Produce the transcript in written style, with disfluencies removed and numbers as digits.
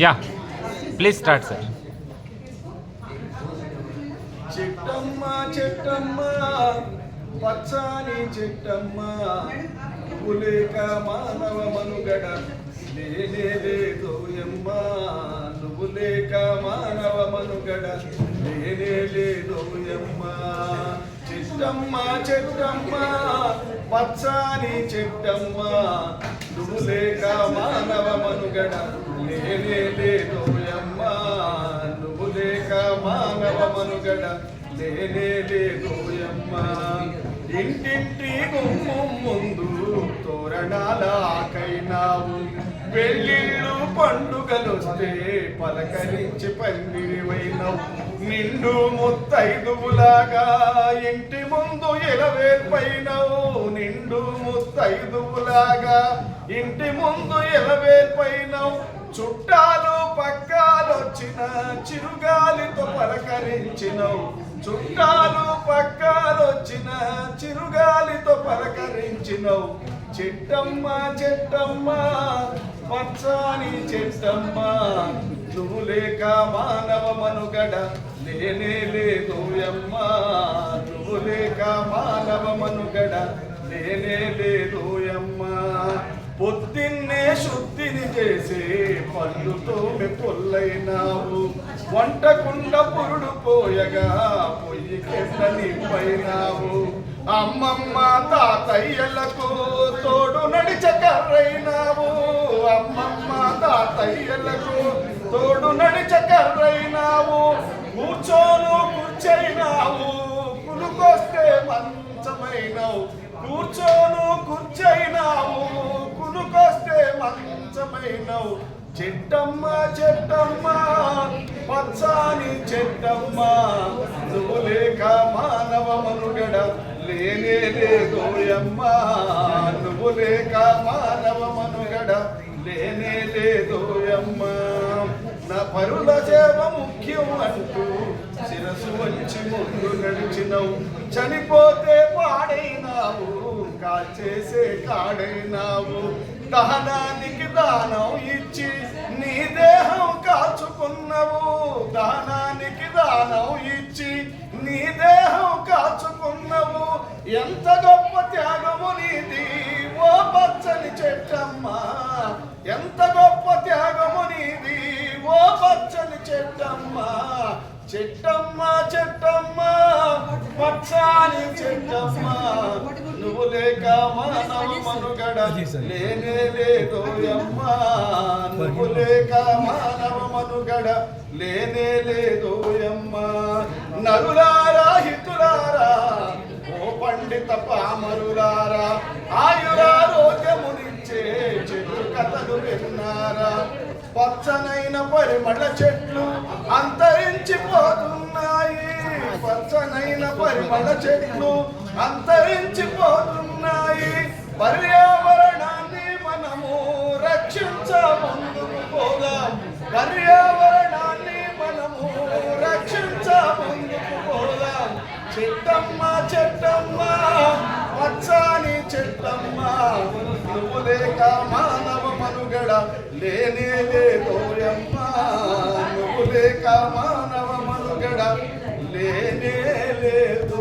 Yeah please start sir. చెట్టమ్మ చెట్టమ్మ పచ్చని చెట్టమ్మ పులేక మానవ మనుగడ లేనేలేదోయమ్మ నువ్వు లేక మానవ మనుగడ లేనేలేదోయమ్మ. చెట్టమ్మ చెట్టమ్మ పచ్చని చెట్టమ్మ నువ్వు లేక మానవ మనుగడ లేనేలేదోయమ్మ నువ్వు లేక మానవ మనుగడ లేనేలేదోయమ్మ. ఇంటింటి గుమ్మం ముందు తోరణాల ఆకైనావు పెళ్ళిళ్ళు పండుగలొస్తే పలకరించి పందిరివైనవు నిండు ముత్తైదువులాగా ఇంటి ముందు ఎలవేర్పైనవు నిండు ముత్తైదువులాగా ఇంటి ముందు ఎలవేర్పైనవు చుట్టాలు పక్కాలొచ్చిన చిరుగాలితో పలకరించినవు చుట్టాలు పక్కాలొచ్చిన చిరుగాలితో పలకరించినవు. చెట్టమ్మ చెట్టమ్మ పచ్చని చెట్టమ్మ నువ్వు లేక మానవ మనుగడ లేనేలేదోయమ్మ నువ్వు లేక మానవ మనుగడ లేనేలేదోయమ్మ. పొద్దున్నే శుద్ధిని చేసే పళ్ళుతో పొల్లైనావు వంటకుండ పురుడు పోయగా పొయ్యి కింద నింపైనావు అమ్మమ్మ తాతయ్యలకు తోడు నడిచ కర్రైనావు అమ్మమ్మ తాతయ్యలకు తోడు నడిచ కర్రైనావు కూర్చోను కూర్చైనావు కులుకొస్తే మంచమైనావు కూర్చోను కూర్చైనావు కులుకొస్తే మంచమైనావు. చెట్టమ్మ చెట్టమ్మ పచ్చని చెట్టమ్మ నువ్వు లేక మానవ మనుగడ లేనేలేదోయమ్మ నువ్వు లేక మానవ మనుగడ లేనేలేదోయమ్మ. నా పరుల సేవ ముఖ్యం అంటూ శిరసు వచ్చి ముందు నడిచినవు చనిపోతే పాడైనావు కాల్చేసే కాడైనావు దహనానికి దానం ఇచ్చి నీ దేహం కాచుకున్నావు దానానికి దానం ఇచ్చి నీ దేహం కాచుకున్నావు. ఎంత గొప్ప త్యాగము నీది ఓ పచ్చని చెట్టమ్మ ఎంత గొప్ప త్యాగము నీది ఓ పచ్చని చెట్టమ్మ. చెట్టమ్మ చెట్టమ్మ పచ్చని చెట్టమ్మ నువ్వు లేక మానవ మనుగడ లేనేలేదోయమ్మ నువ్వు లేక మానవ మనుగడ లేనేలేదోయమ్మ. నరులారా హితులారా ఓ పండిత పామరులారా ఆయురారోగ్యమునిచ్చే చెట్టు కథలు విన్నారా పచ్చనైన పరిమళ చెట్లు అంతరించిపోతున్నాయి పచ్చనైన పరిమళ చెట్లు అంతరించిపోతున్నాయి. పర్యావరణాన్ని మనము రక్షించ ముందుకు పోదాం పర్యావరణాన్ని మనము రక్షించ ముందుకు పోదాం. చెట్టమ్మ చెట్టమ్మ పచ్చని చెట్టమ్మ నువ్వు లేక మానవ మనుగడ లేనేలేదోయమ్మ నువ్వు లేక మానవ మనుగడ లేనేలేదు.